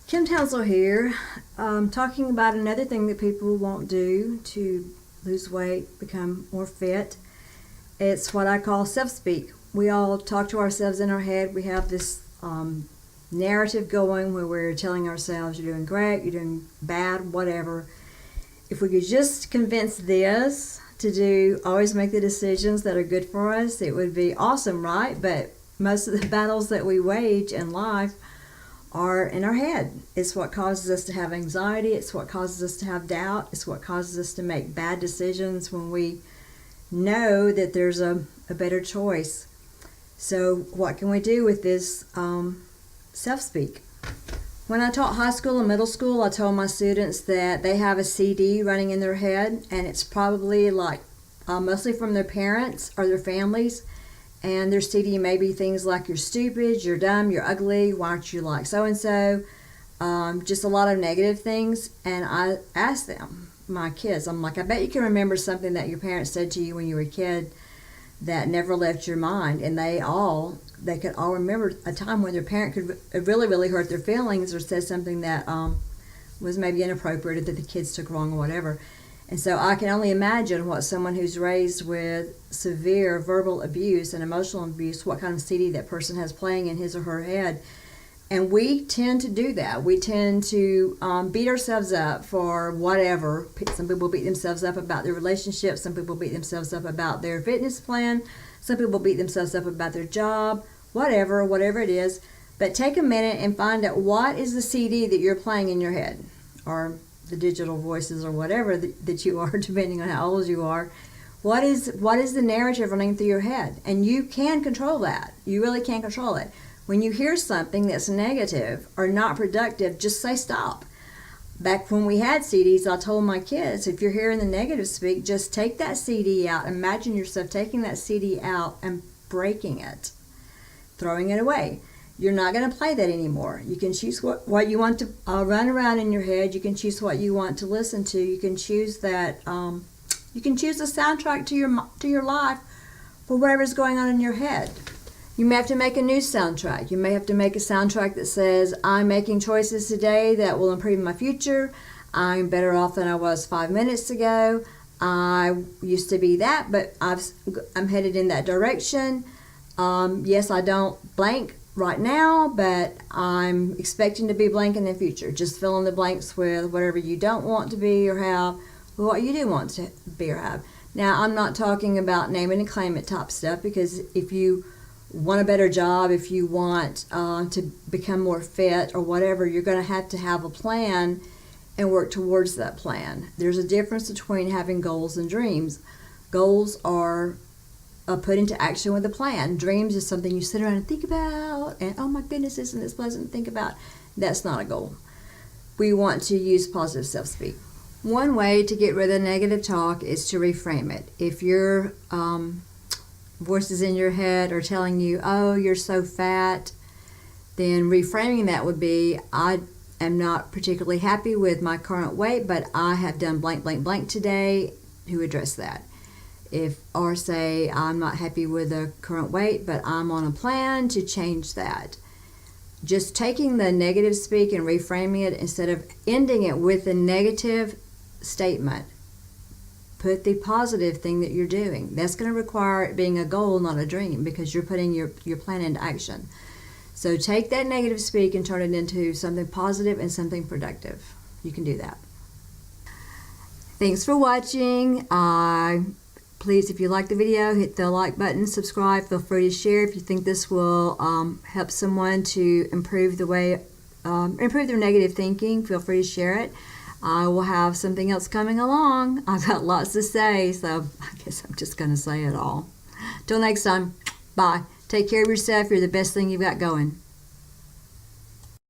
Kim Townsel here, talking about another thing that people won't do to lose weight, become more fit. It's what I call self-speak. We all talk to ourselves in our head. We have this narrative going where we're telling ourselves, you're doing great, you're doing bad, whatever. If we could just convince this to always make the decisions that are good for us, it would be awesome, right? But most of the battles that we wage in life are in our head. It's what causes us to have anxiety. It's what causes us to have doubt. It's what causes us to make bad decisions when we know that there's a better choice. So what can we do with this self-speak? When I taught high school and middle school, I told my students that they have a CD running in their head, and it's probably like mostly from their parents or their families. And their CD may be things like, you're stupid, you're dumb, you're ugly, why aren't you like so-and-so? Just a lot of negative things. And I asked them, my kids, I'm like, I bet you can remember something that your parents said to you when you were a kid that never left your mind. And they could all remember a time when their parent could really, really hurt their feelings or said something that was maybe inappropriate or that the kids took wrong or whatever. And so I can only imagine what someone who's raised with severe verbal abuse and emotional abuse, what kind of CD that person has playing in his or her head. And we tend to do that. We tend to beat ourselves up for whatever. Some people beat themselves up about their relationship. Some people beat themselves up about their fitness plan. Some people beat themselves up about their job, whatever it is. But take a minute and find out what is the CD that you're playing in your head, or the digital voices, or whatever that you are, depending on how old you are. What is the narrative running through your head? And you can control that. You really can control it. When you hear something that's negative or not productive, just say stop. Back when we had CDs, I told my kids, if you're hearing the negative speak, just take that CD out. Imagine yourself taking that CD out and breaking it, throwing it away. You're not going to play that anymore. You can choose what you want to run around in your head. You can choose what you want to listen to. You can choose that. You can choose a soundtrack to your life for whatever's going on in your head. You may have to make a new soundtrack. You may have to make a soundtrack that says, I'm making choices today that will improve my future. I'm better off than I was 5 minutes ago. I used to be that, but I'm headed in that direction. Yes, I don't blank right now, but I'm expecting to be blank in the future. Just fill in the blanks with whatever you don't want to be or have, or what you do want to be or have. Now, I'm not talking about name it and claim it type stuff, because if you want a better job, if you want to become more fit or whatever, you're going to have a plan and work towards that plan. There's a difference between having goals and dreams. Goals are put into action with a plan. Dreams is something you sit around and think about, and oh my goodness, isn't this pleasant to think about? That's not a goal. We want to use positive self-speak. One way to get rid of negative talk is to reframe it. If your voices in your head are telling you, oh, you're so fat, then reframing that would be, I am not particularly happy with my current weight, but I have done blank, blank, blank today to address that. Or say, I'm not happy with the current weight, but I'm on a plan to change that. Just taking the negative speak and reframing it instead of ending it with a negative statement. Put the positive thing that you're doing. That's going to require it being a goal, not a dream, because you're putting your plan into action. So take that negative speak and turn it into something positive and something productive. You can do that. Thanks for watching. Please, if you like the video, hit the like button, subscribe, feel free to share. If you think this will help someone to improve their negative thinking, feel free to share it. I will have something else coming along. I've got lots to say, so I guess I'm just going to say it all. Till next time, bye. Take care of yourself. You're the best thing you've got going.